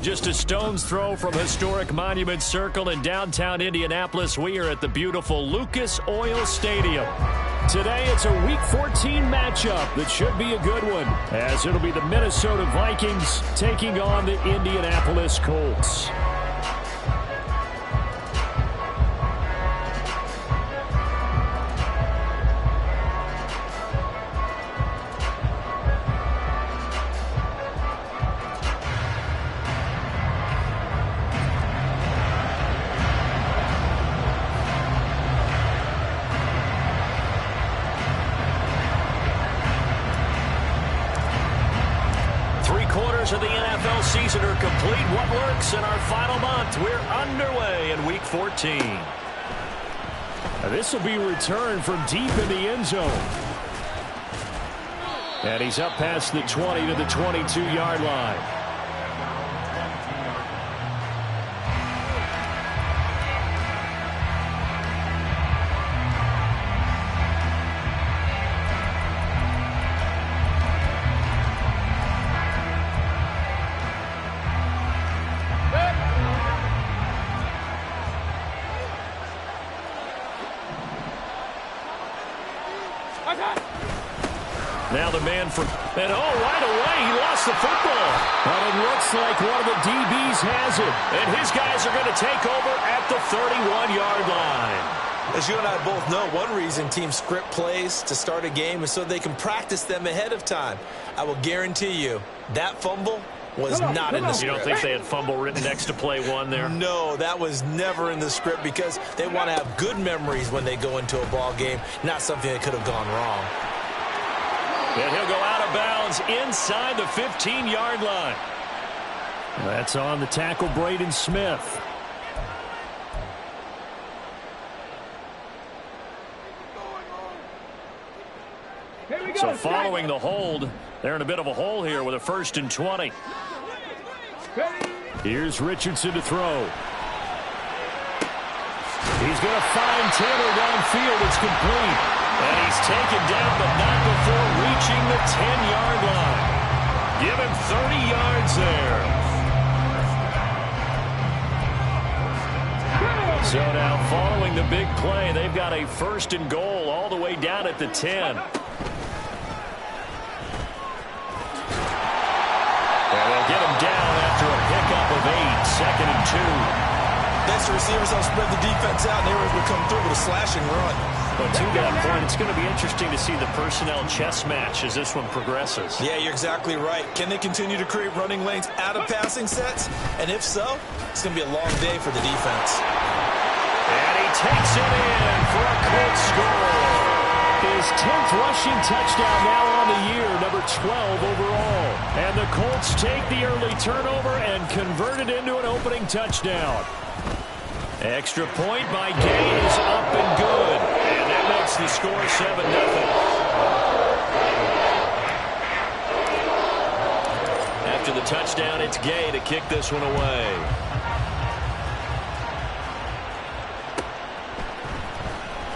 Just a stone's throw from historic Monument Circle in downtown Indianapolis, we are at the beautiful Lucas Oil Stadium. Today, it's a Week 14 matchup that should be a good one, as it'll be the Minnesota Vikings taking on the Indianapolis Colts. Of the NFL season are complete. What works in our final month? We're underway in Week 14. This will be returned from deep in the end zone. And he's up past the 20 to the 22-yard line. Now the man from, and right away, he lost the football. But it looks like one of the DBs has it. And his guys are going to take over at the 31-yard line. As you and I both know, one reason teams script plays to start a game is so they can practice them ahead of time. I will guarantee you that fumble was not in the script. You don't think they had fumble written next to play one there? No, that was never in the script because they want to have good memories when they go into a ball game, not something that could have gone wrong. And he'll go out of bounds inside the 15-yard line. That's on the tackle, Braden Smith. So following the hold, they're in a bit of a hole here with a 1st and 20. Here's Richardson to throw. He's going to find Taylor downfield. It's complete. And he's taken down, but not before reaching the 10-yard line. Give him 30 yards there. So now following the big play, they've got a 1st and goal all the way down at the 10. And they'll get him down after a pickup of 8, 2nd and 2. Next, the receivers have spread the defense out, and they were able to come through with a slashing run. But to that point, it's going to be interesting to see the personnel chess match as this one progresses. Yeah, you're exactly right. Can they continue to create running lanes out of passing sets? And if so, it's going to be a long day for the defense. And he takes it in for a quick score. His 10th rushing touchdown now on the year, number 12 overall. And the Colts take the early turnover and convert it into an opening touchdown. Extra point by Gay is up and good. And that makes the score 7-0. After the touchdown, it's Gay to kick this one away.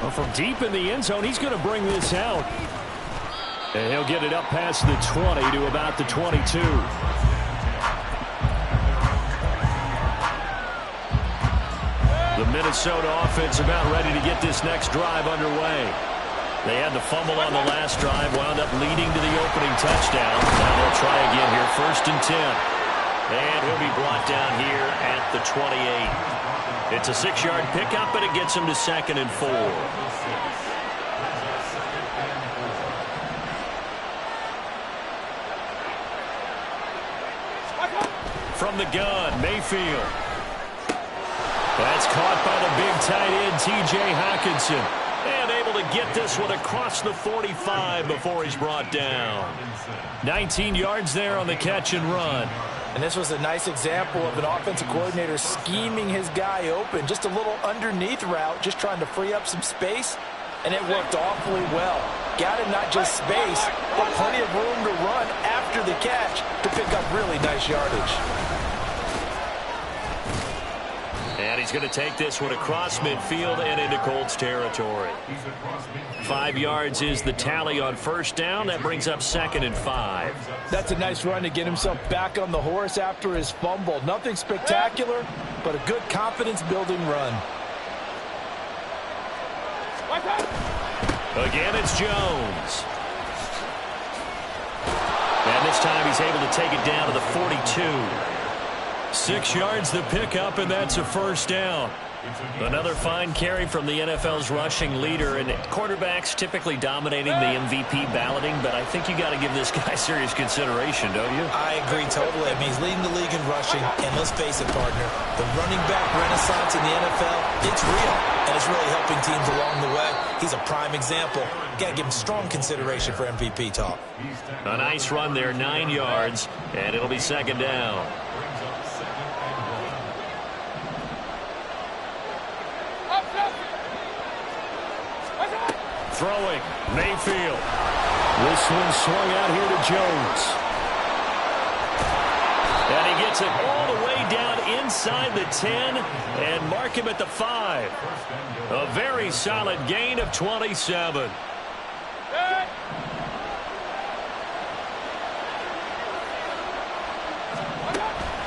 Well, from deep in the end zone, he's going to bring this out. And he'll get it up past the 20 to about the 22. The Minnesota offense about ready to get this next drive underway. They had the fumble on the last drive, wound up leading to the opening touchdown. Now they'll try again here, 1st and 10. And he'll be brought down here at the 28. It's a 6-yard pickup, and it gets him to 2nd and 4. From the gun, Mayfield. That's caught by the big tight end, T.J. Hockenson. And able to get this one across the 45 before he's brought down. 19 yards there on the catch and run. And this was a nice example of an offensive coordinator scheming his guy open. Just a little underneath route, just trying to free up some space. And it worked awfully well. Got him not just space, but plenty of room to run after the catch to pick up really nice yardage. And he's going to take this one across midfield and into Colts territory. 5 yards is the tally on first down. That brings up 2nd and 5. That's a nice run to get himself back on the horse after his fumble. Nothing spectacular, but a good confidence-building run. Again, it's Jones. And this time he's able to take it down to the 42. 6 yards the pickup, and that's a first down. Another fine carry from the NFL's rushing leader, and quarterbacks typically dominating the MVP balloting, but I think you got to give this guy serious consideration, don't you? I agree totally. I mean, he's leading the league in rushing, and let's face it, partner, the running back renaissance in the NFL, it's real, and it's really helping teams along the way. He's a prime example. Got to give him strong consideration for MVP talk. A nice run there, 9 yards, and it'll be 2nd down. Throwing, Mayfield. This one swung out here to Jones. And he gets it all the way down inside the 10 and mark him at the 5. A very solid gain of 27.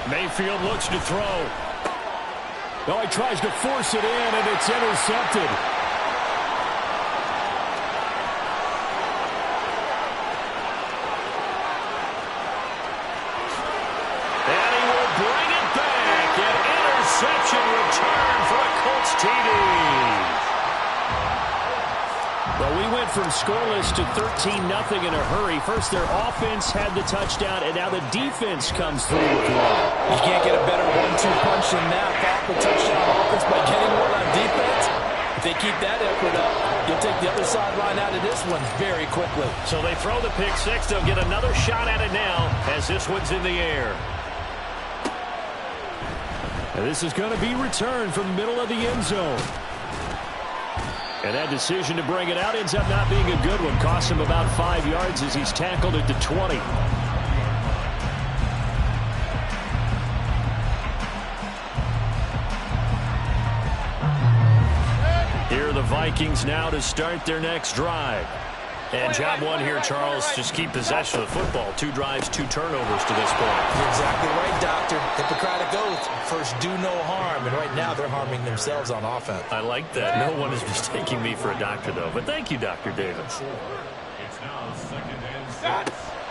Mayfield looks to throw. Oh, he tries to force it in, and it's intercepted. Interception return for a Colts TD. Well, we went from scoreless to 13-0 in a hurry. First, their offense had the touchdown, and now the defense comes through with one. You can't get a better 1-2 punch than that. Off the touchdown offense by getting one on defense. If they keep that effort up, you'll take the other sideline out of this one very quickly. So they throw the pick six. They'll get another shot at it now as this one's in the air. And this is going to be returned from the middle of the end zone. And that decision to bring it out ends up not being a good one. Costs him about 5 yards as he's tackled at the 20. Here are the Vikings now to start their next drive. And job one here, Charles, just keep possession of the football. 2 drives, 2 turnovers to this point. You're exactly right, Doctor. Hippocratic oath. First, do no harm. And right now, they're harming themselves on offense. I like that. No one is mistaking me for a doctor, though. But thank you, Dr. Davis.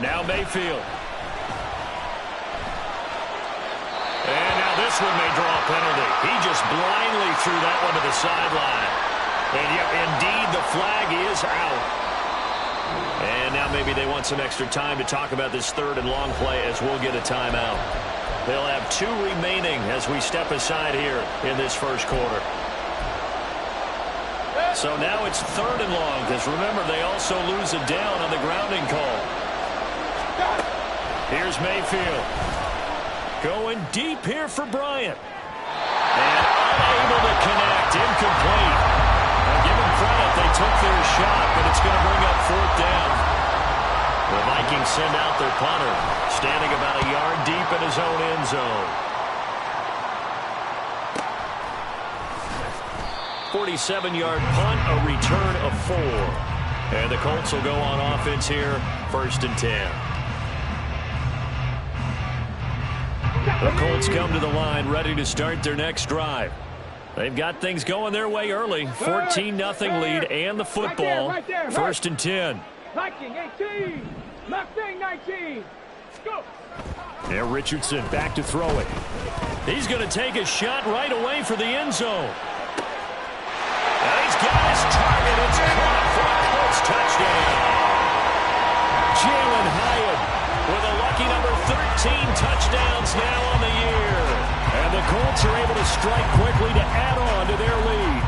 Now Mayfield. And now this one may draw a penalty. He just blindly threw that one to the sideline. And yep, indeed, the flag is out. And now maybe they want some extra time to talk about this 3rd and long play as we'll get a timeout. They'll have 2 remaining as we step aside here in this first quarter. So now it's 3rd and long because remember they also lose a down on the grounding call. Here's Mayfield. Going deep here for Bryant. And unable to connect. Incomplete. Give them credit, they took their shot, but it's going to bring up 4th down. The Vikings send out their punter, standing about a yard deep in his own end zone. 47-yard punt, a return of 4. And the Colts will go on offense here, 1st and 10. The Colts come to the line, ready to start their next drive. They've got things going their way early. 14-0 lead and the football. Right there. 1st and 10. Viking 18. Mustang 19. Go. There, Richardson back to throw it. He's going to take a shot right away for the end zone. And he's got his target. It's caught for a Colts touchdown. Jalen Hyatt with a lucky number 13 touchdowns now on the year. And the Colts are able to strike quickly to add on to their lead.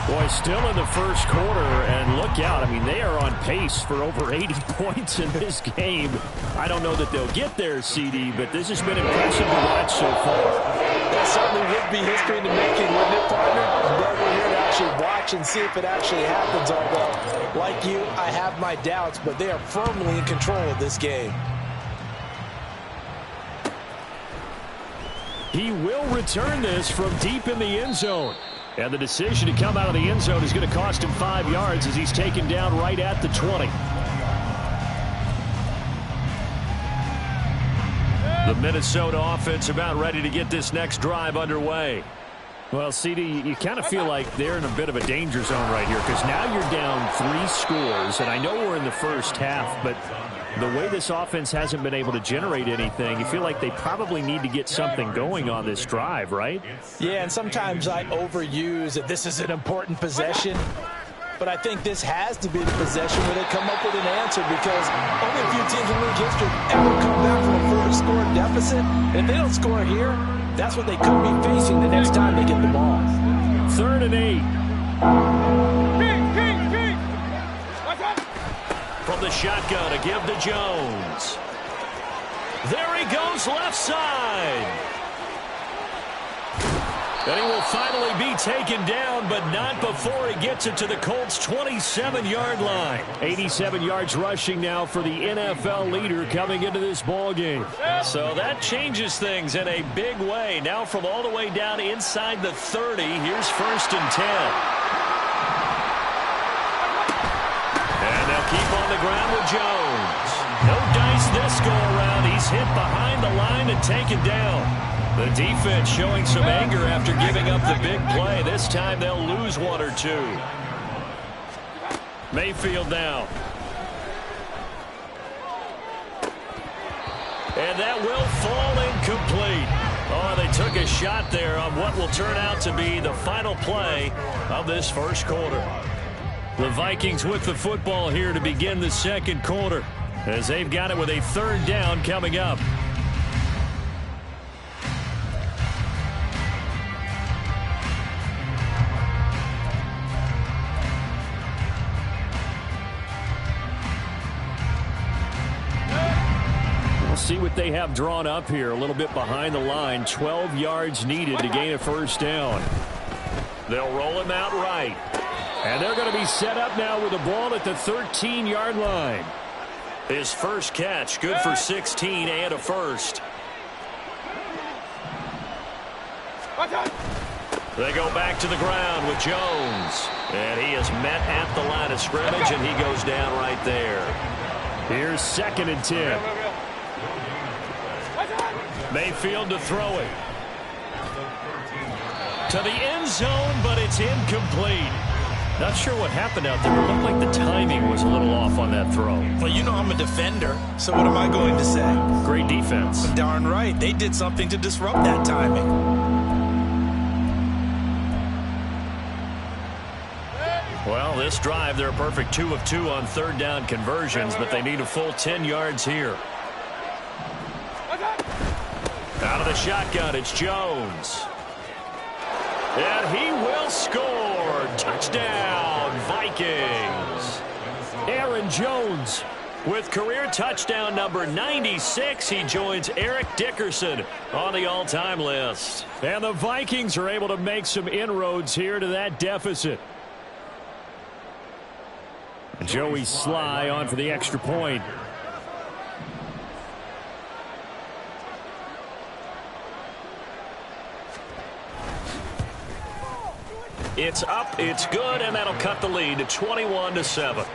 Boy, still in the first quarter, and look out. I mean, they are on pace for over 80 points in this game. I don't know that they'll get there, CD, but this has been impressive to watch so far. That certainly would be history in the making, wouldn't it, partner? But we're here to actually watch and see if it actually happens, although, like you, I have my doubts, but they are firmly in control of this game. He will return this from deep in the end zone. And the decision to come out of the end zone is going to cost him 5 yards as he's taken down right at the 20. The Minnesota offense about ready to get this next drive underway. Well, CD, you kind of feel like they're in a bit of a danger zone right here because now you're down 3 scores, and I know we're in the first half, but the way this offense hasn't been able to generate anything, you feel like they probably need to get something going on this drive, right? Yeah, and sometimes I overuse that this is an important possession, but I think this has to be the possession where they come up with an answer because only a few teams in league history ever come back from a 4-score deficit. And if they don't score here, that's what they could be facing the next time they get the ball. 3rd and 8. From the shotgun to give to Jones. There he goes left side. And he will finally be taken down, but not before he gets it to the Colts' 27-yard line. 87 yards rushing now for the NFL leader coming into this ball game. So that changes things in a big way. Now from all the way down inside the 30, here's 1st and 10. And they'll keep on the ground with Jones. No dice this go around. He's hit behind the line and taken down. The defense showing some anger after giving up the big play. This time they'll lose 1 or 2. Mayfield now. And that will fall incomplete. Oh, they took a shot there on what will turn out to be the final play of this first quarter. The Vikings with the football here to begin the second quarter as they've got it with a 3rd down coming up. See what they have drawn up here. A little bit behind the line. 12 yards needed to gain a 1st down. They'll roll him out right. And they're going to be set up now with the ball at the 13-yard line. His first catch, good for 16 and a 1st. They go back to the ground with Jones. And he is met at the line of scrimmage, and he goes down right there. Here's 2nd and 10. Mayfield to throw it. To the end zone, but it's incomplete. Not sure what happened out there, but it looked like the timing was a little off on that throw. Well, you know I'm a defender, so what am I going to say? Great defense. Darn right. They did something to disrupt that timing. Well, this drive, they're a perfect 2 of 2 on 3rd down conversions, but they need a full 10 yards here. Out of the shotgun, it's Jones. And he will score. Touchdown, Vikings. Aaron Jones with career touchdown number 96. He joins Eric Dickerson on the all-time list. And the Vikings are able to make some inroads here to that deficit. Joey Sly on for the extra point. It's up, it's good, and that'll cut the lead to 21-7.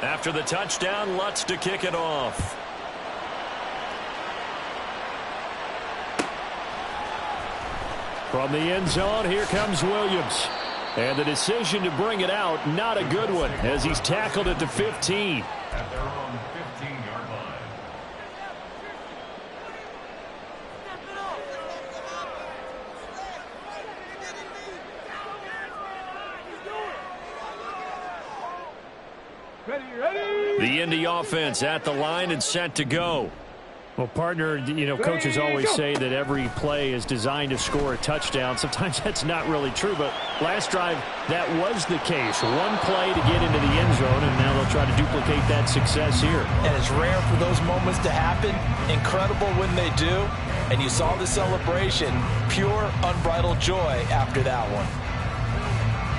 After the touchdown, Lutz to kick it off. From the end zone, here comes Williams. And the decision to bring it out, not a good one, as he's tackled at the 15. At their own 15-yard line. Ready. The Indy offense at the line and set to go. Well, partner, you know, coaches always say that every play is designed to score a touchdown. Sometimes that's not really true, but last drive, that was the case. One play to get into the end zone, and now they'll try to duplicate that success here. And it's rare for those moments to happen. Incredible when they do. And you saw the celebration, pure, unbridled joy after that one.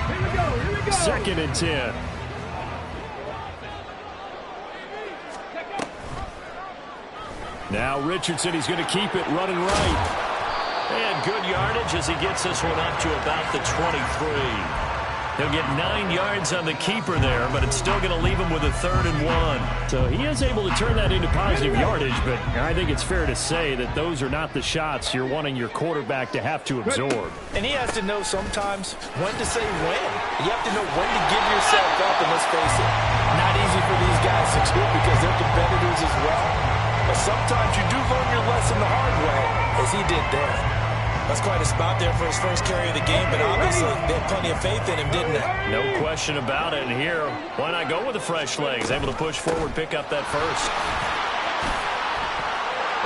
Here we go. 2nd and 10. Now Richardson, he's going to keep it running right. And good yardage as he gets this one up to about the 23. He'll get 9 yards on the keeper there, but it's still going to leave him with a 3rd and 1. So he is able to turn that into positive yardage, but I think it's fair to say that those are not the shots you're wanting your quarterback to have to absorb. And he has to know sometimes when to say when. You have to know when to give yourself up, and let's face it, not easy for these guys to do because they're competitors as well. But sometimes you do learn your lesson the hard way, as he did there. That's quite a spot there for his first carry of the game, but obviously they had plenty of faith in him, didn't they? No question about it. And here, why not go with the fresh legs? Able to push forward, pick up that first.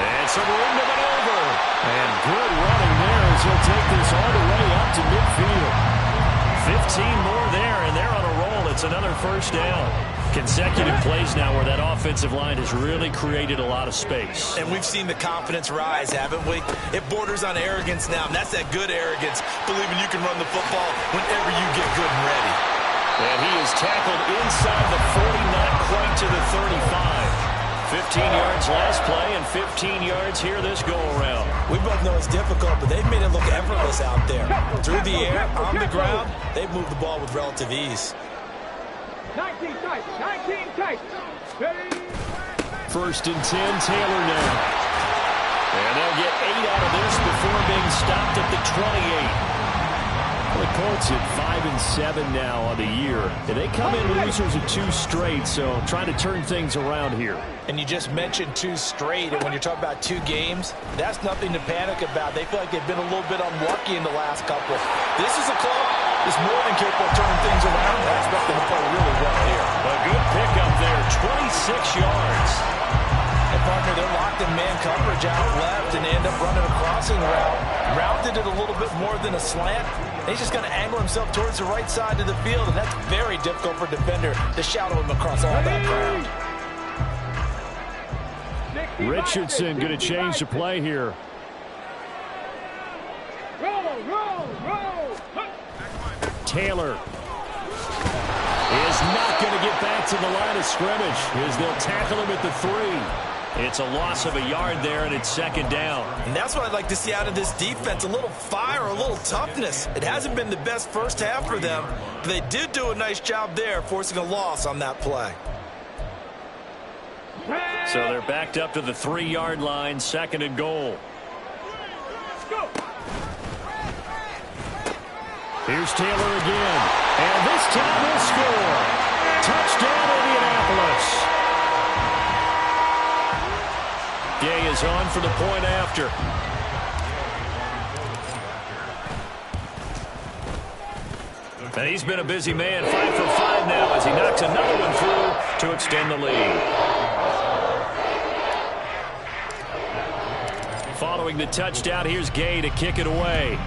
And some room to maneuver. And good running there as he'll take this all the way up to midfield. 15 more there, and they're on a roll. It's another first down. Consecutive plays now where that offensive line has really created a lot of space. And we've seen the confidence rise, haven't we? It borders on arrogance now, and that's that good arrogance, believing you can run the football whenever you get good and ready. And he is tackled inside the 40, not quite to the 35. 15 yards last play and 15 yards here this go-around. We both know it's difficult, but they've made it look effortless out there. Through the air, on the ground, they've moved the ball with relative ease. 19 tight. 19 tight. 1st and 10, Taylor now. And they'll get 8 out of this before being stopped at the 28. The Colts at 5-7 now on the year. And they come in losers of 2 straight, so trying to turn things around here. And you just mentioned 2 straight, and when you're talking about 2 games, that's nothing to panic about. They feel like they've been a little bit unlucky in the last couple. This is a club that's more than capable of turning things around. I expect them to play really well here. A good pickup there, 26 yards. And partner, they're locked in man coverage out left, and they end up running a crossing route. Rounded it a little bit more than a slant. He's just going to angle himself towards the right side of the field, and that's very difficult for a defender to shadow him across all that ground. Richardson going to change the play here. Roll. Taylor is not going to get back to the line of scrimmage as they'll tackle him at the 3. It's a loss of a yard there, and it's 2nd down. And that's what I'd like to see out of this defense, a little fire, a little toughness. It hasn't been the best first half for them, but they did do a nice job there, forcing a loss on that play. So they're backed up to the 3-yard line, 2nd and goal. Here's Taylor again, and this time he'll score. Touchdown, Indianapolis. Gay is on for the point after. And he's been a busy man, 5 for 5 now as he knocks another one through to extend the lead. Following the touchdown, here's Gay to kick it away.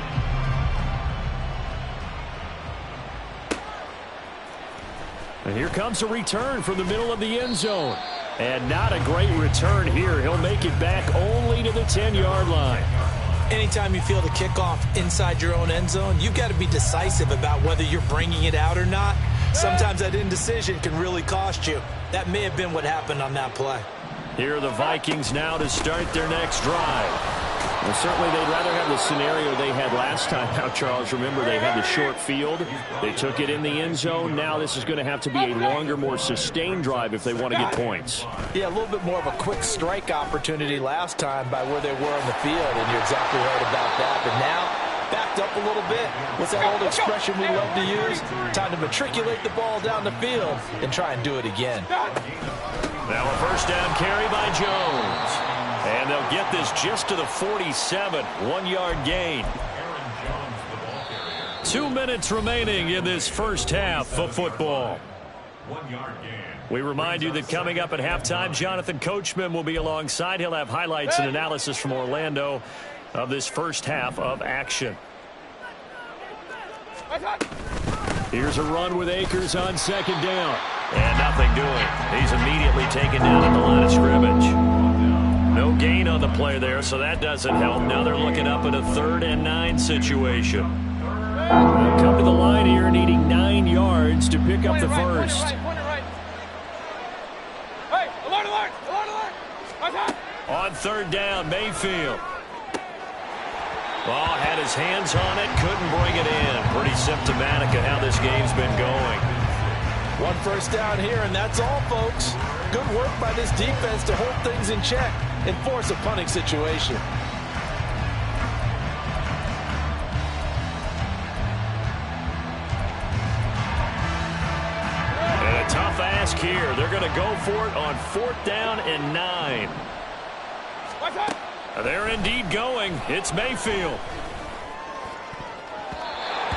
And here comes a return from the middle of the end zone. And not a great return here. He'll make it back only to the 10-yard line. Anytime you feel the kickoff inside your own end zone, you've got to be decisive about whether you're bringing it out or not. Sometimes that indecision can really cost you. That may have been what happened on that play. Here are the Vikings now to start their next drive. Well, certainly they'd rather have the scenario they had last time out, Charles. Remember, they had the short field. They took it in the end zone. Now this is going to have to be a longer, more sustained drive if they want to get points. Yeah, a little bit more of a quick strike opportunity last time by where they were on the field, and you're exactly right about that. But now, backed up a little bit. What's that old expression we love to use? Time to matriculate the ball down the field and try and do it again. Now a first down carry by Jones. And they'll get this just to the 47, 1-yard gain. 2 minutes remaining in this first half of football. 1-yard gain. We remind you that coming up at halftime, Jonathan Coachman will be alongside. He'll have highlights and analysis from Orlando of this first half of action. Here's a run with Akers on 2nd down. And nothing doing. He's immediately taken down at the line of scrimmage. No gain on the play there, so that doesn't help. Now they're looking up at a 3rd and 9 situation. They'll come to the line here needing 9 yards to pick up the first. Hey, alert, alert, alert, alert. On 3rd down, Mayfield. Ball had his hands on it, couldn't bring it in. Pretty symptomatic of how this game's been going. 1 first down here, and that's all, folks. Good work by this defense to hold things in check and force a punting situation. And a tough ask here. They're going to go for it on 4th down and 9. They're indeed going. It's Mayfield.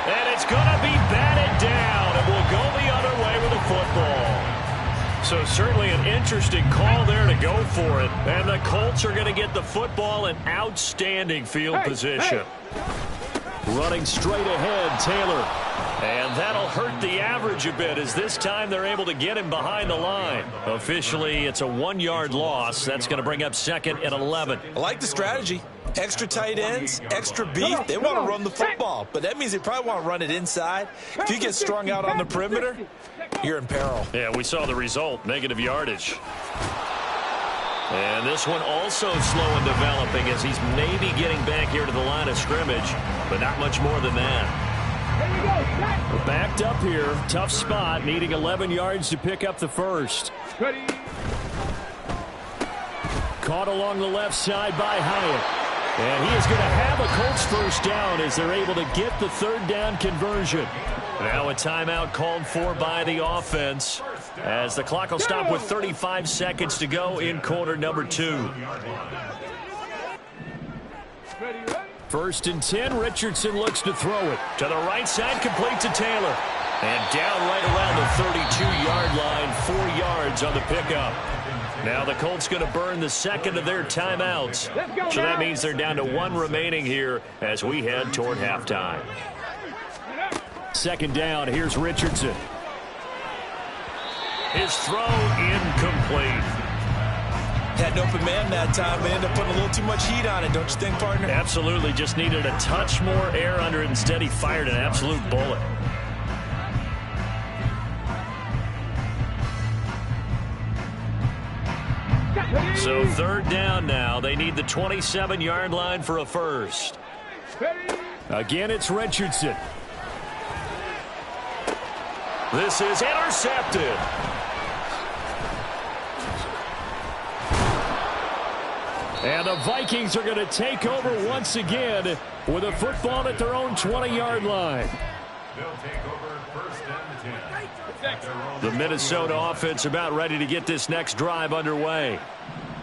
And it's going to be batted down, and we'll go the other way with the football. So certainly an interesting call there to go for it. And the Colts are going to get the football in outstanding field position. Running straight ahead, Taylor. And that'll hurt the average a bit as this time they're able to get him behind the line. Officially, it's a 1-yard loss. That's going to bring up 2nd and 11. I like the strategy. Extra tight ends, extra beef. They want to run the football, but that means they probably want to run it inside. If you get strung out on the perimeter, you're in peril. Yeah, we saw the result, negative yardage. And this one also slow in developing as he's maybe getting back here to the line of scrimmage, but not much more than that. We're backed up here, tough spot, needing 11 yards to pick up the first. Caught along the left side by Hyatt. And he is going to have a Colts first down as they're able to get the 3rd down conversion. Now a timeout called for by the offense as the clock will stop with 35 seconds to go in quarter number 2. 1st and 10, Richardson looks to throw it. To the right side, complete to Taylor. And down right around the 32-yard line, 4 yards on the pickup. Now the Colts going to burn the 2nd of their timeouts. So that means they're down to 1 remaining here as we head toward halftime. 2nd down, here's Richardson. His throw incomplete. Had an open man that time. They ended up putting a little too much heat on it, don't you think, partner? Absolutely, just needed a touch more air under it. Instead, he fired an absolute bullet. So 3rd down now. They need the 27-yard line for a first. Again, it's Richardson. This is intercepted. And the Vikings are going to take over once again with a football at their own 20-yard line. They'll take over 1st and 10. The Minnesota offense about ready to get this next drive underway.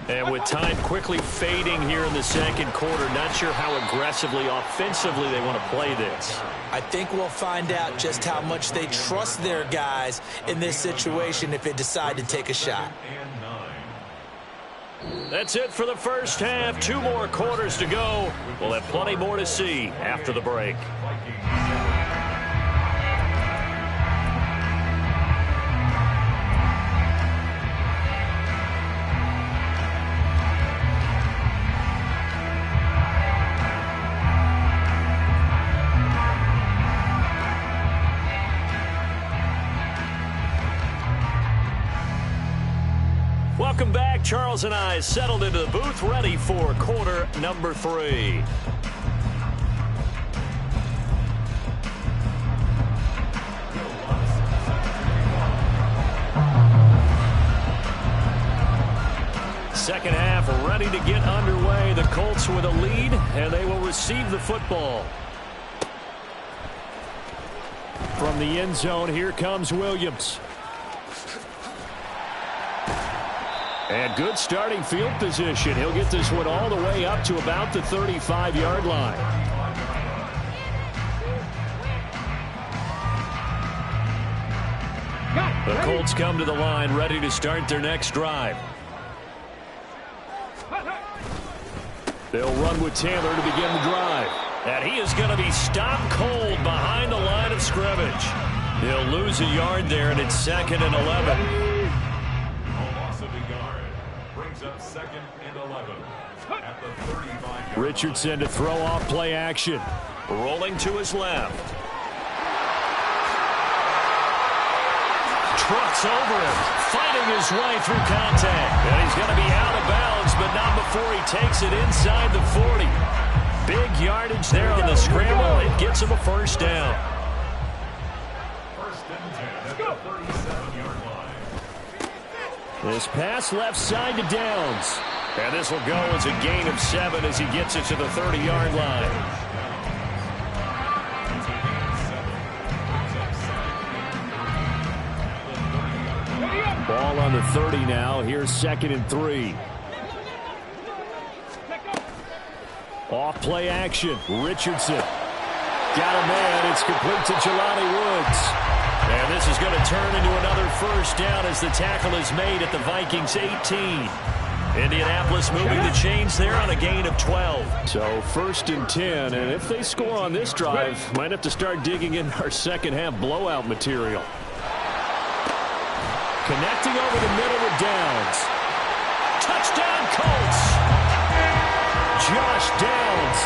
And with time quickly fading here in the 2nd quarter, not sure how aggressively, offensively they want to play this. I think we'll find out just how much they trust their guys in this situation if they decide to take a shot. That's it for the first half. 2 more quarters to go. We'll have plenty more to see after the break. Welcome back. Charles and I settled into the booth, ready for quarter number 3. Second half ready to get underway. The Colts with a lead, and they will receive the football. From the end zone, here comes Williams. And good starting field position. He'll get this one all the way up to about the 35-yard line. The Colts come to the line ready to start their next drive. They'll run with Taylor to begin the drive. And he is going to be stopped cold behind the line of scrimmage. He'll lose a yard there, and it's 2nd and 11. Up 2nd and 11. Richardson to throw off play action. Rolling to his left. Trucks over him, fighting his way through contact. And he's going to be out of bounds, but not before he takes it inside the 40. Big yardage there on the scramble. It gets him a first down. First and 10 at the 37-yard line. This pass left side to Downs. And this will go as a gain of 7 as he gets it to the 30-yard line. Ball on the 30 now. Here's 2nd and 3. Off play action. Richardson. Got a man. It's complete to Jelani Woods. And this is going to turn into another first down as the tackle is made at the Vikings 18. Indianapolis moving the chains there on a gain of 12. So 1st and 10, and if they score on this drive, might have to start digging in our second half blowout material. Connecting over the middle with Downs. Touchdown Colts. Josh Downs,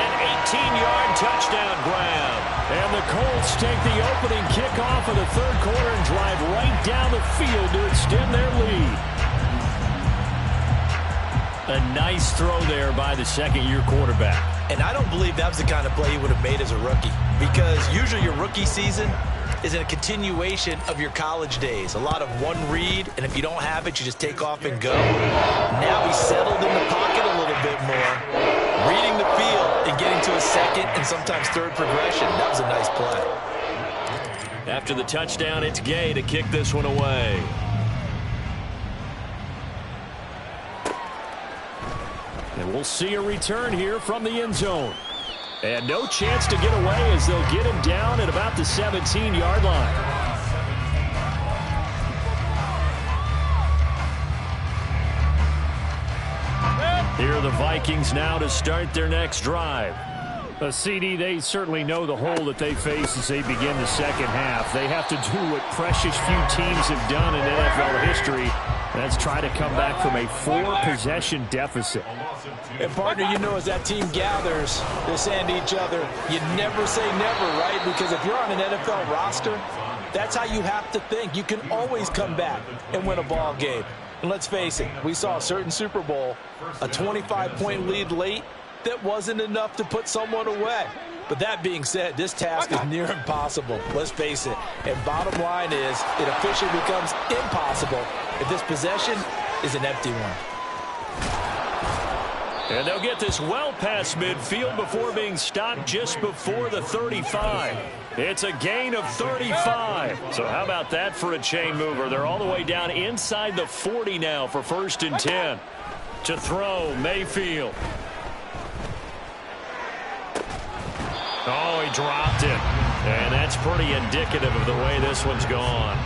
an 18-yard touchdown grab. And the Colts take the opening kickoff of the third quarter and drive right down the field to extend their lead. A nice throw there by the second-year quarterback. And I don't believe that was the kind of play he would have made as a rookie, because usually your rookie season is a continuation of your college days. A lot of one read, and if you don't have it, you just take off and go. Now he's settled in the pocket a little bit more, reading the field and getting to a second and sometimes third progression. That was a nice play. After the touchdown, it's Gay to kick this one away. And we'll see a return here from the end zone. And no chance to get away as they'll get him down at about the 17-yard line. Here are the Vikings now to start their next drive. CD, they certainly know the hole that they face as they begin the second half. They have to do what precious few teams have done in NFL history. That's try to come back from a 4-possession deficit. And, partner, you know, as that team gathers, they're saying to each other, you never say never, right? Because if you're on an NFL roster, that's how you have to think. You can always come back and win a ball game. And let's face it, we saw a certain Super Bowl, a 25-point lead late, that wasn't enough to put someone away. But that being said, this task is near impossible. Let's face it. And bottom line is, it officially becomes impossible if this possession is an empty one. And they'll get this well past midfield before being stopped just before the 35. It's a gain of 35. So how about that for a chain mover? They're all the way down inside the 40 now for 1st and 10. To throw, Mayfield. Oh, he dropped it. And that's pretty indicative of the way this one's gone.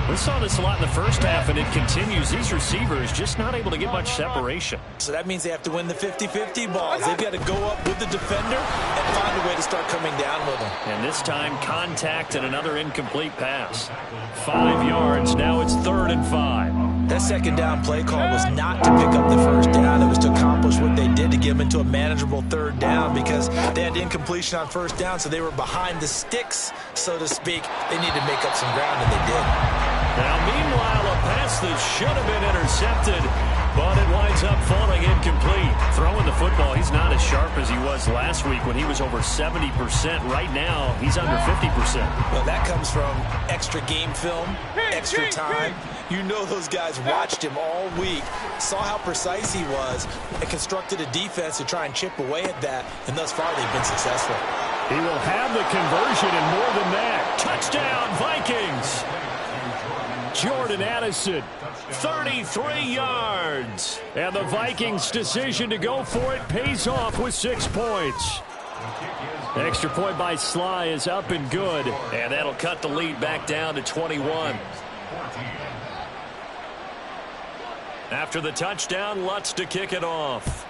We saw this a lot in the first half, and it continues. These receivers just not able to get much separation. So that means they have to win the 50-50 balls. They've got to go up with the defender and find a way to start coming down with them. And this time, contact and another incomplete pass. 5 yards. Now it's 3rd and 5. That second down play call was not to pick up the first down. It was to accomplish what they did to get them into a manageable 3rd down, because they had incompletion on 1st down, so they were behind the sticks, so to speak. They needed to make up some ground, and they did. Now, meanwhile, a pass that should have been intercepted, but it winds up falling incomplete. Throwing the football, he's not as sharp as he was last week when he was over 70%. Right now, he's under 50%. Well, that comes from extra game film, extra time. You know those guys watched him all week, saw how precise he was, and constructed a defense to try and chip away at that, and thus far they've been successful. He will have the conversion and more than that. Touchdown, Vikings! Jordan Addison, 33 yards. And the Vikings' decision to go for it pays off with 6 points. The extra point by Sly is up and good. And that'll cut the lead back down to 21. After the touchdown, Lutz to kick it off.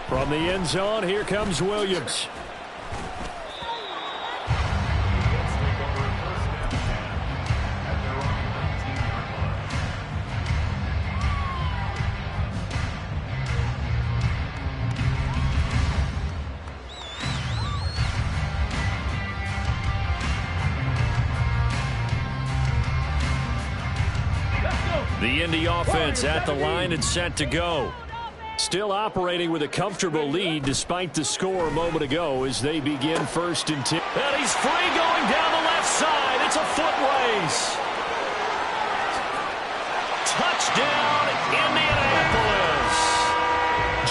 From the end zone, here comes Williams. Indy offense at the line and set to go. Still operating with a comfortable lead despite the score a moment ago as they begin 1st and 10. And he's free going down the left side. It's a foot race. Touchdown, Indianapolis.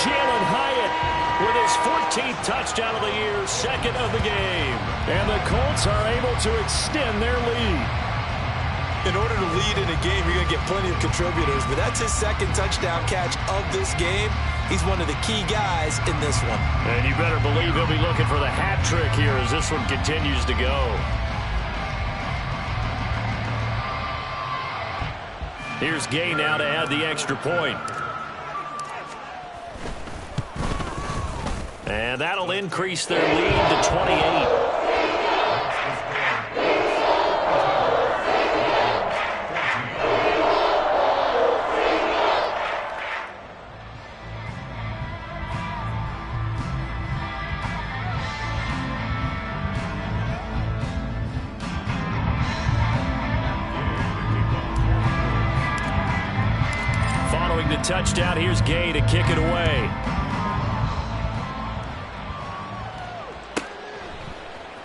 Jalen Hyatt with his 14th touchdown of the year, 2nd of the game. And the Colts are able to extend their lead. In order to lead in a game, you're going to get plenty of contributors, but that's his 2nd touchdown catch of this game. He's one of the key guys in this one. And you better believe he'll be looking for the hat trick here as this one continues to go. Here's Gay now to add the extra point. And that'll increase their lead to 28. Following the touchdown, here's Gay to kick it away.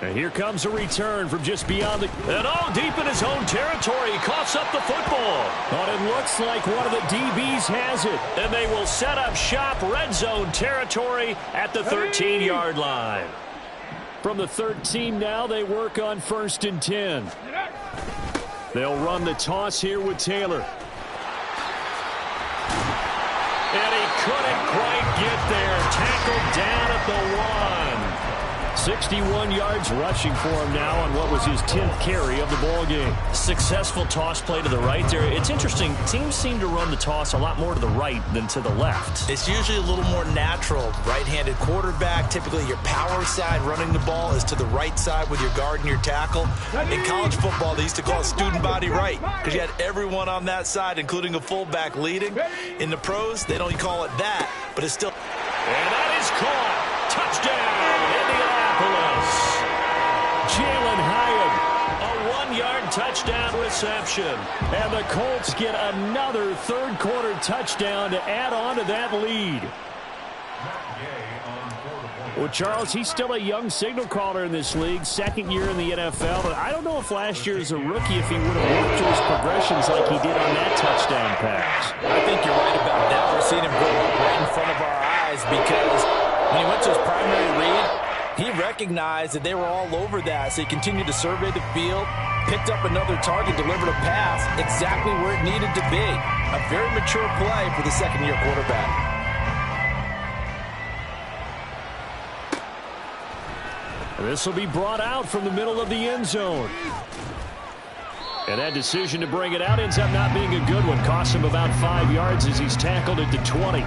And here comes a return from just beyond the... And deep in his own territory. He coughs up the football. But it looks like one of the DBs has it. And they will set up shop, red zone territory at the 13-yard line. From the 13 now, they work on 1st and 10. They'll run the toss here with Taylor. And he couldn't quite get there. Tackled down at the 1. 61 yards rushing for him now on what was his 10th carry of the ball game. Successful toss play to the right there. It's interesting. Teams seem to run the toss a lot more to the right than to the left. It's usually a little more natural. Right-handed quarterback, typically your power side running the ball is to the right side with your guard and your tackle. In college football, they used to call it student body right because you had everyone on that side, including a fullback leading. In the pros, they don't call it that, but it's still... And that is caught. Touchdown, Indianapolis. Jalen Hyatt, a 1-yard touchdown reception. And the Colts get another third-quarter touchdown to add on to that lead. Well, Charles, he's still a young signal caller in this league, 2nd year in the NFL. But I don't know if last year as a rookie, if he would have worked through his progressions like he did on that touchdown pass. I think you're right about that. We're seeing him grow up right in front of our eyes because when he went to his primary read, he recognized that they were all over that. So he continued to survey the field, picked up another target, delivered a pass exactly where it needed to be. A very mature play for the 2nd-year quarterback. This will be brought out from the middle of the end zone. And that decision to bring it out ends up not being a good one. Costs him about 5 yards as he's tackled at the 20.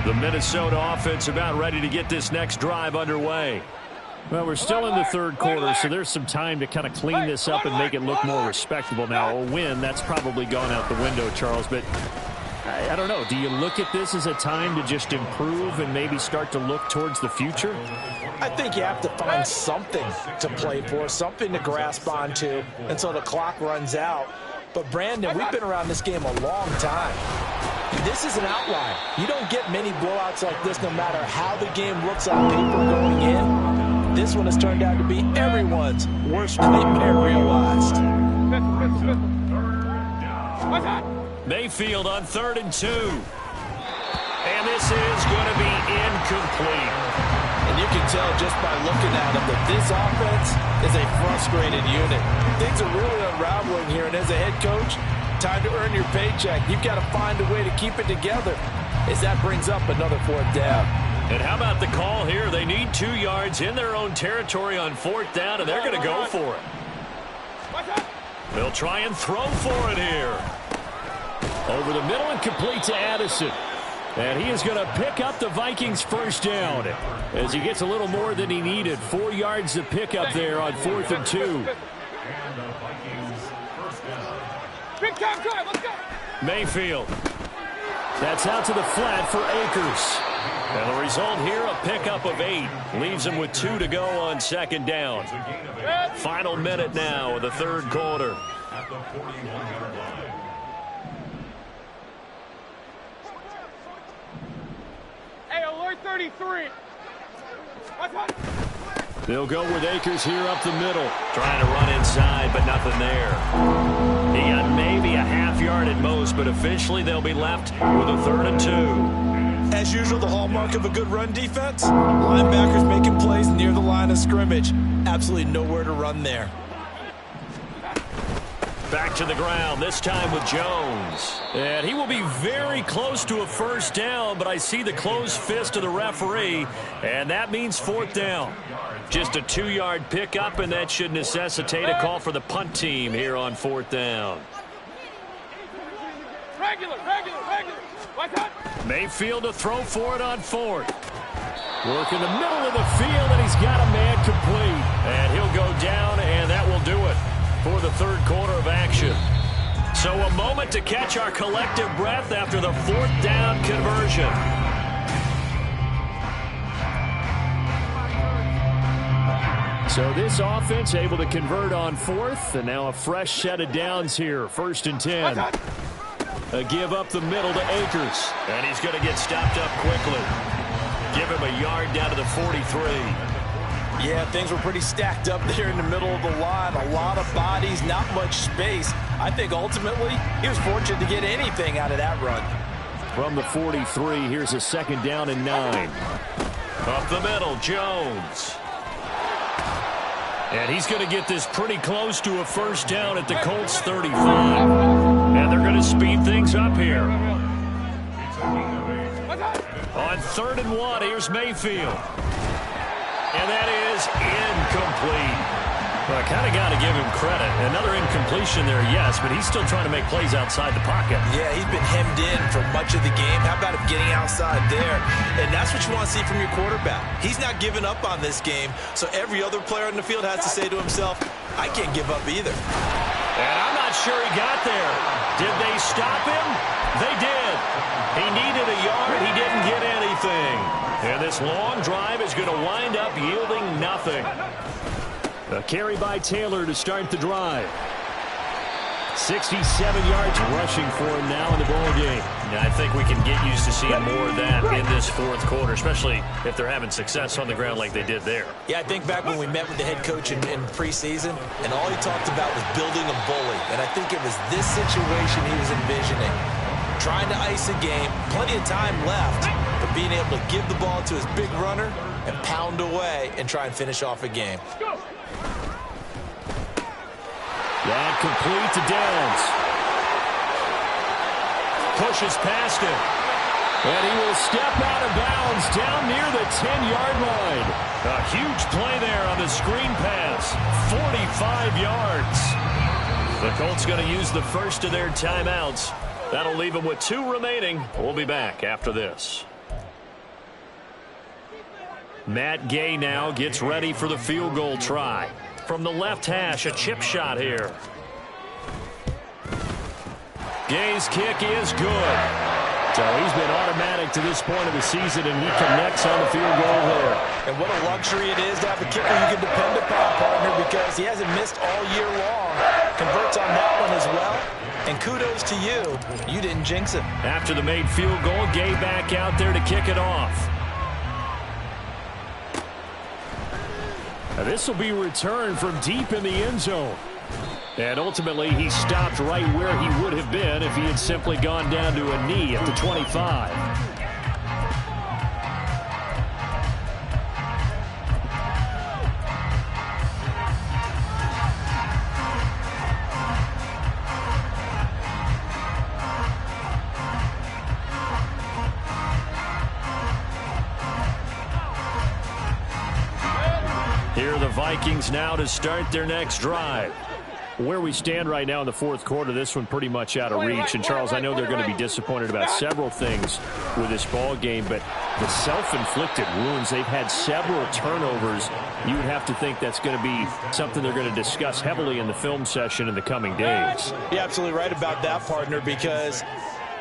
The Minnesota offense about ready to get this next drive underway. Well, we're still in the third quarter, so there's some time to kind of clean this up and make it look more respectable. Now, a win, that's probably gone out the window, Charles, but I don't know. Do you look at this as a time to just improve and maybe start to look towards the future? I think you have to find something to play for, something to grasp onto until the clock runs out. But, Brandon, we've been around this game a long time. This is an outlier. You don't get many blowouts like this no matter how the game looks on paper going in. This one has turned out to be everyone's worst nightmare realized. Mayfield on 3rd and 2. And this is going to be incomplete. And you can tell just by looking at him that this offense is a frustrated unit. Things are really unraveling here, and as a head coach, time to earn your paycheck. You've got to find a way to keep it together as that brings up another 4th down. And how about the call here? They need 2 yards in their own territory on 4th down, and they're going to go for it. They'll try and throw for it here. Over the middle and complete to Addison. And he is going to pick up the Vikings' 1st down as he gets a little more than he needed. 4 yards to pick up there on 4th and 2. Big time drive, let's go. Mayfield. That's out to the flat for Akers. And the result here, a pickup of 8. Leaves him with 2 to go on second down. Final minute now of the third quarter. At the 41-yard line. Hey, alert 33. They'll go with Akers here up the middle. Trying to run inside, but nothing there. He got maybe a half yard at most, but officially they'll be left with a 3rd and 2. As usual, the hallmark of a good run defense, linebackers making plays near the line of scrimmage. Absolutely nowhere to run there. Back to the ground, this time with Jones. And he will be very close to a first down, but I see the closed fist of the referee, and that means 4th down. Just a 2-yard pickup, and that should necessitate a call for the punt team here on 4th down. Regular. Mayfield to throw for it on 4th. Work in the middle of the field, and he's got a man complete. And he'll go down, and that will do it for the third quarter of action. So a moment to catch our collective breath after the 4th down conversion. So this offense able to convert on 4th, and now a fresh set of downs here. 1st and 10. A give up the middle to Akers, and he's going to get stopped up quickly. Give him a yard down to the 43. Yeah, things were pretty stacked up there in the middle of the line. A lot of bodies, not much space. I think ultimately he was fortunate to get anything out of that run. From the 43, here's a 2nd down and 9. Up the middle, Jones. And he's going to get this pretty close to a first down at the Colts 35. And they're going to speed things up here. On 3rd and 1, here's Mayfield. And that is incomplete. Well, I kind of got to give him credit. Another incompletion there, yes, but he's still trying to make plays outside the pocket. Yeah, he's been hemmed in for much of the game. How about him getting outside there? And that's what you want to see from your quarterback. He's not giving up on this game, so every other player in the field has to say to himself, I can't give up either. And I'm not sure he got there. Did they stop him? They did. He needed a yard. He didn't get anything. And this long drive is going to wind up yielding nothing. A carry by Taylor to start the drive. 67 yards rushing for him now in the ball game. I think we can get used to seeing more of that in this 4th quarter, especially if they're having success on the ground like they did there. Yeah, I think back when we met with the head coach in preseason, and all he talked about was building a bully. And I think it was this situation he was envisioning. Trying to ice a game, plenty of time left, but being able to give the ball to his big runner and pound away and try and finish off a game. That complete to Downs. Pushes past him. And he will step out of bounds down near the 10-yard line. A huge play there on the screen pass. 45 yards. The Colts going to use the first of their timeouts. That'll leave them with 2 remaining. We'll be back after this. Matt Gay now gets ready for the field goal try. From the left hash, a chip shot here. Gay's kick is good. So he's been automatic to this point of the season, and he connects on the field goal there. And what a luxury it is to have a kicker you can depend upon, partner, because he hasn't missed all year long. Converts on that one as well. And kudos to you. You didn't jinx it. After the made field goal, Gay back out there to kick it off. Now this will be returned from deep in the end zone. And ultimately, he stopped right where he would have been if he had simply gone down to a knee at the 25. Here are the Vikings now to start their next drive. Where we stand right now in the 4th quarter, this one pretty much out of reach. And, Charles, I know they're going to be disappointed about several things with this ball game, but the self-inflicted wounds, they've had several turnovers. You would have to think that's going to be something they're going to discuss heavily in the film session in the coming days. You're absolutely right about that, partner, because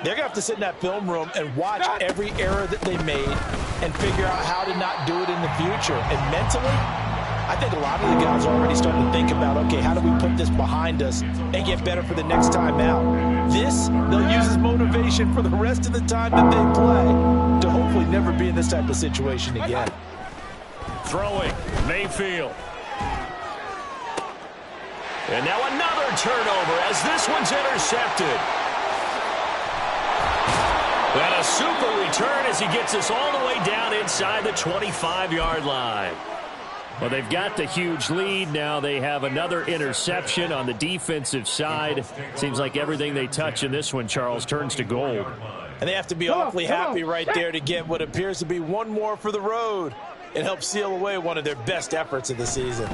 they're going to have to sit in that film room and watch every error that they made, and figure out how to not do it in the future. And mentally, I think a lot of the guys are already starting to think about, okay, how do we put this behind us and get better for the next time out? This, they'll use as motivation for the rest of the time that they play to hopefully never be in this type of situation again. Throwing, Mayfield. And now another turnover as this one's intercepted. And a super return as he gets us all the way down inside the 25-yard line. Well, they've got the huge lead. Now they have another interception on the defensive side. Seems like everything they touch in this one, Charles, turns to gold. And they have to be awfully happy right there to get what appears to be one more for the road and help seal away one of their best efforts of the season.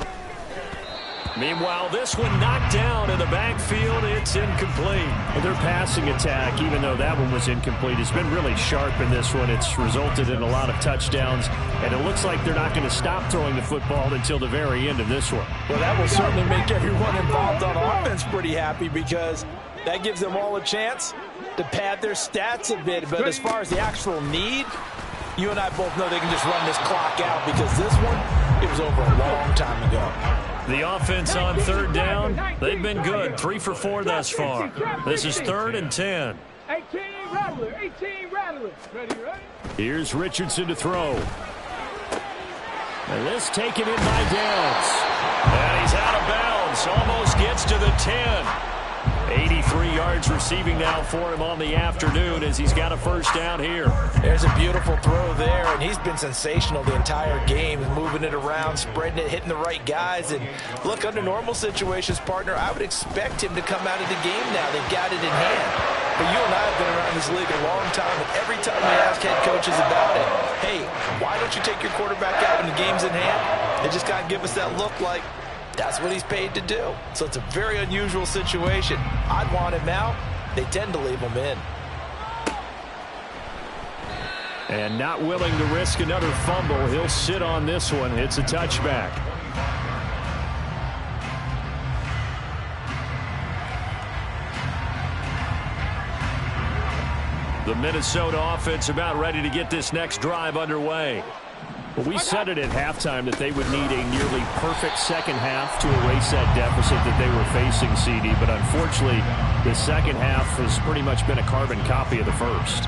Meanwhile, this one knocked down in the backfield. It's incomplete. Well, their passing attack, even though that one was incomplete, has been really sharp in this one. It's resulted in a lot of touchdowns, and it looks like they're not going to stop throwing the football until the very end of this one. Well, that will certainly make everyone involved on offense pretty happy because that gives them all a chance to pad their stats a bit. But as far as the actual need, you and I both know they can just run this clock out because this one, it was over a long time ago. The offense on third down, they've been good. 3 for 4 thus far. This is 3rd and 10. 18 Rattler, 18 Rattler. Ready? Here's Richardson to throw. And this taken in by Downs. And he's out of bounds. Almost gets to the 10. 83 yards receiving now for him on the afternoon as he's got a first down here. There's a beautiful throw there, and he's been sensational the entire game, moving it around, spreading it, hitting the right guys. And look, under normal situations, partner, I would expect him to come out of the game now. They've got it in hand. But you and I have been around this league a long time, and every time we ask head coaches about it, hey, why don't you take your quarterback out when the game's in hand? They just got to give us that look like, that's what he's paid to do. So it's a very unusual situation. I'd want him out. They tend to leave him in. And not willing to risk another fumble. He'll sit on this one. It's a touchback. The Minnesota offense about ready to get this next drive underway. Well, we said it at halftime that they would need a nearly perfect second half to erase that deficit that they were facing, CD. But unfortunately, the second half has pretty much been a carbon copy of the first.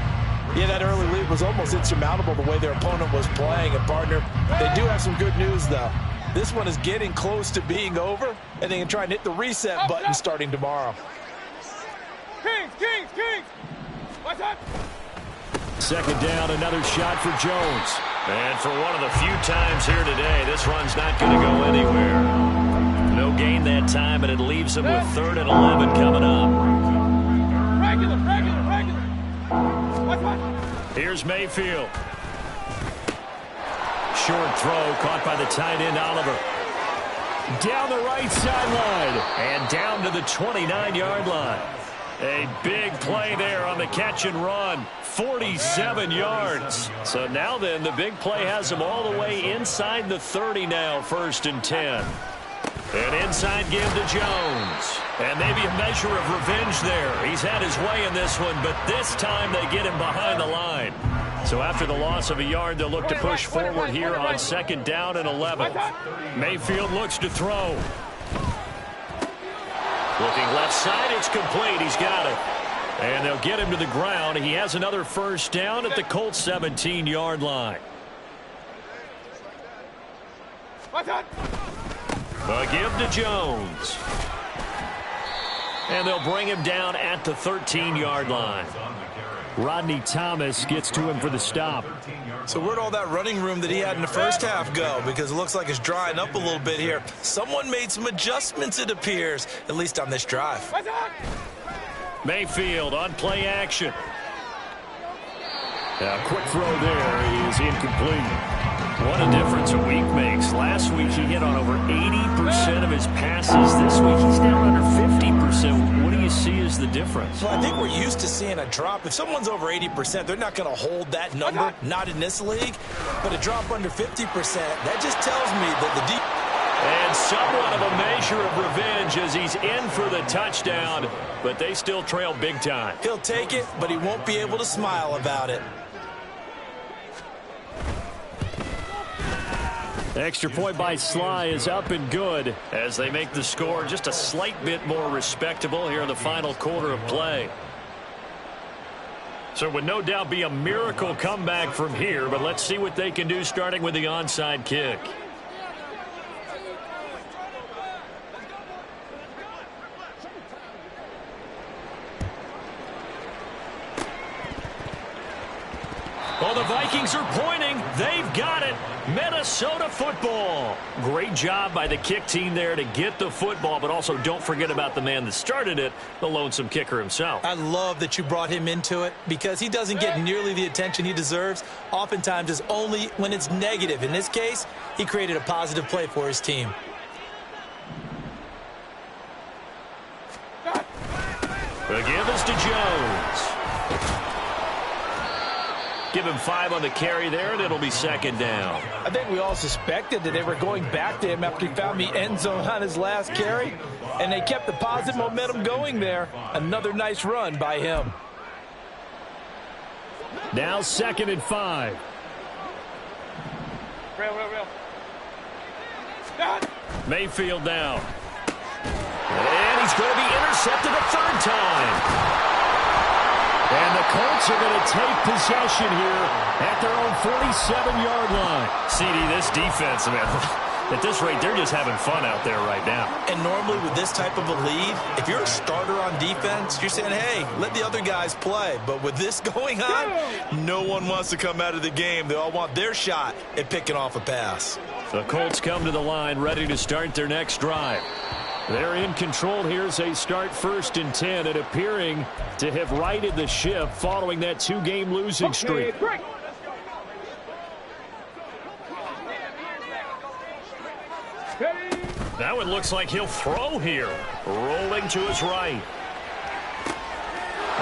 Yeah, that early lead was almost insurmountable the way their opponent was playing. And, partner, they do have some good news, though. This one is getting close to being over, and they can try and hit the reset button starting tomorrow. Kings. What's up? Second down, another shot for Jones. And for one of the few times here today, this run's not going to go anywhere. No gain that time, and it leaves them with 3rd and 11 coming up. Regular. What? Here's Mayfield. Short throw caught by the tight end, Oliver. Down the right sideline and down to the 29-yard line. A big play there on the catch and run. 47 yards. So now then, the big play has them all the way inside the 30 now, 1st and 10. An inside give to Jones. And maybe a measure of revenge there. He's had his way in this one, but this time they get him behind the line. So after the loss of a yard, they'll look to push forward here on 2nd down and 11. Mayfield looks to throw. Looking left side, it's complete. He's got it. And they'll get him to the ground. He has another first down at the Colts 17-yard line. A give to Jones. And they'll bring him down at the 13-yard line. Rodney Thomas gets to him for the stop. So where'd all that running room that he had in the first half go? Because it looks like it's drying up a little bit here. Someone made some adjustments, it appears, at least on this drive. Mayfield on play action. A quick throw there is incomplete. What a difference a week makes. Last week he hit on over 80% of his passes. This week he's down under 50%. What do you see as the difference? Well, I think we're used to seeing a drop. If someone's over 80%, they're not going to hold that number, not in this league. But a drop under 50%, that just tells me that the deep... And somewhat of a measure of revenge as he's in for the touchdown, but they still trail big time. He'll take it, but he won't be able to smile about it. Extra point by Sly is up and good as they make the score just a slight bit more respectable here in the final quarter of play. So it would no doubt be a miracle comeback from here, but let's see what they can do starting with the onside kick. Well, the Vikings are pointing. They've got it. Minnesota football. Great job by the kick team there to get the football, but also don't forget about the man that started it, the lonesome kicker himself. I love that you brought him into it because he doesn't get nearly the attention he deserves. Oftentimes it's only when it's negative. In this case, he created a positive play for his team. The give is to Jones. Give him 5 on the carry there, and it'll be second down. I think we all suspected that they were going back to him after he found the end zone on his last carry, and they kept the positive momentum going there. Another nice run by him. Now 2nd and 5. Real. Mayfield now. And he's going to be intercepted a 3rd time. And the Colts are going to take possession here at their own 47-yard line. CD, this defense, man, at this rate, they're just having fun out there right now. And normally with this type of a lead, if you're a starter on defense, you're saying, hey, let the other guys play. But with this going on, no one wants to come out of the game. They all want their shot at picking off a pass. The Colts come to the line ready to start their next drive. They're in control here as they start 1st and 10 and appearing to have righted the ship following that 2-game losing streak. That one looks like he'll throw here. Rolling to his right.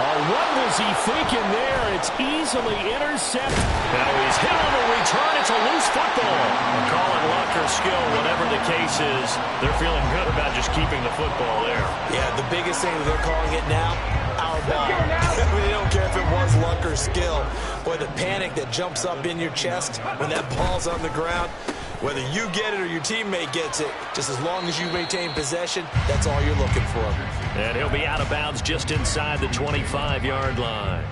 What was he thinking there? It's easily intercepted. Now he's hit on the return. It's a loose football. Call it luck or skill, whatever the case is. They're feeling good about just keeping the football there. Yeah, the biggest thing that they're calling it now, our ball. They don't care if it was luck or skill. Boy, the panic that jumps up in your chest when that ball's on the ground, whether you get it or your teammate gets it, just as long as you maintain possession, that's all you're looking for. And he'll be out of bounds just inside the 25-yard line.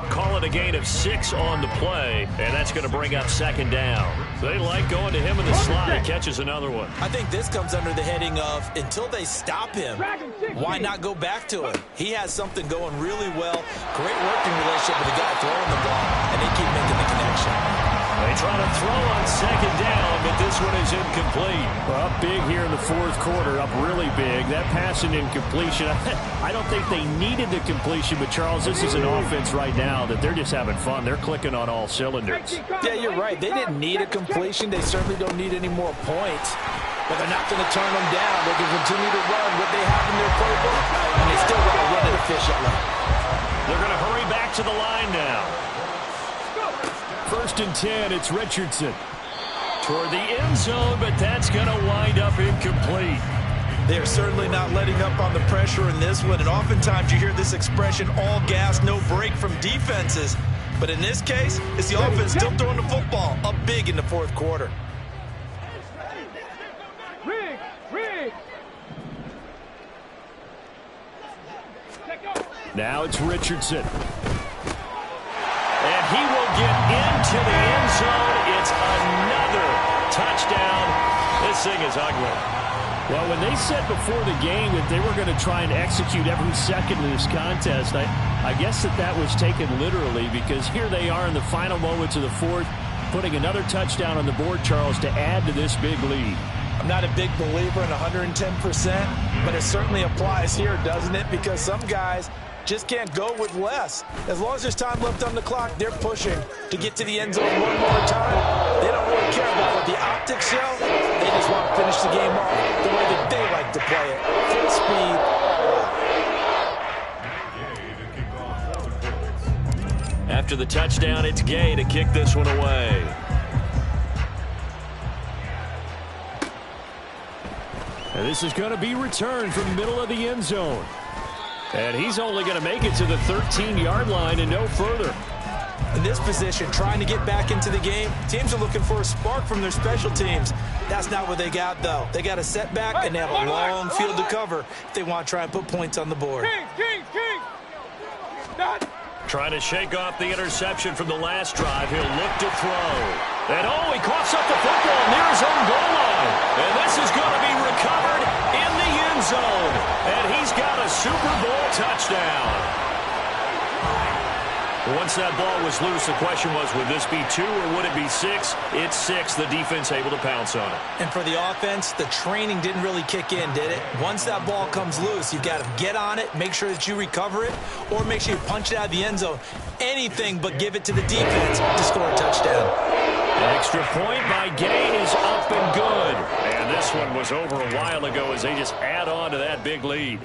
Call it a gain of 6 on the play, and that's going to bring up 2nd down. They like going to him in the slot. He catches another one. I think this comes under the heading of until they stop him, why not go back to him? He has something going really well. Great working relationship with the guy throwing the ball, and they keep making the connection. They try to throw on 2nd down, but this one is incomplete. Well, up big here in the 4th quarter, up really big. That pass and incompletion, I don't think they needed the completion, but Charles, this is an offense right now that they're just having fun. They're clicking on all cylinders. Yeah, you're right. They didn't need a completion. They certainly don't need any more points. But they're not going to turn them down. They can continue to run what they have in their playbook, and they still want to run it efficiently. They're going to hurry back to the line now. 1st and 10, it's Richardson. Toward the end zone, but that's going to wind up incomplete. They are certainly not letting up on the pressure in this one, and oftentimes you hear this expression, all gas, no break from defenses. But in this case, it's the offense still throwing the football up big in the 4th quarter. Rig. Now it's Richardson. And he will get into the end zone. It's another touchdown. This thing is ugly. Well, when they said before the game that they were going to try and execute every second of this contest, I guess that was taken literally, because here they are in the final moments of the 4th, putting another touchdown on the board, Charles, to add to this big lead. I'm not a big believer in 110%, but it certainly applies here, doesn't it? Because some guys just can't go with less. As long as there's time left on the clock, they're pushing to get to the end zone one more time. They don't really care about what the optics show. They just want to finish the game off the way that they like to play it. Full speed. After the touchdown, it's Gay to kick this one away. And this is going to be returned from the middle of the end zone. And he's only going to make it to the 13-yard line and no further. In this position, trying to get back into the game, teams are looking for a spark from their special teams. That's not what they got, though. They got a setback, and they have a long field to cover if they want to try and put points on the board. King. Trying to shake off the interception from the last drive. He'll look to throw. And he coughs up the football near his own goal line. And this is going to be recovered in the end zone. And he's got a Super Bowl touchdown. Once that ball was loose, the question was, would this be 2 or would it be 6? It's 6. The defense able to pounce on it. And for the offense, the training didn't really kick in, did it? Once that ball comes loose, you've got to get on it, make sure that you recover it, or make sure you punch it out of the end zone. Anything but give it to the defense to score a touchdown. Extra point by Gain is up and good. And this one was over a while ago as they just add on to that big lead.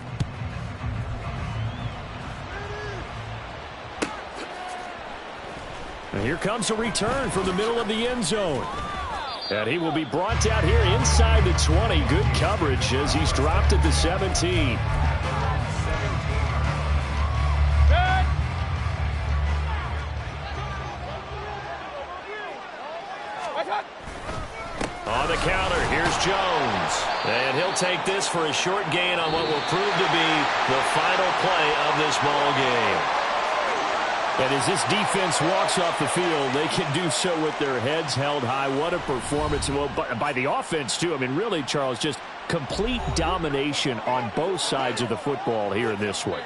And here comes a return from the middle of the end zone. And he will be brought down here inside the 20. Good coverage as he's dropped at the 17. On the counter, here's Jones. And he'll take this for a short gain on what will prove to be the final play of this ball game. And as this defense walks off the field, they can do so with their heads held high. What a performance. Well, by the offense, too. I mean, really, Charles, just complete domination on both sides of the football here in this one.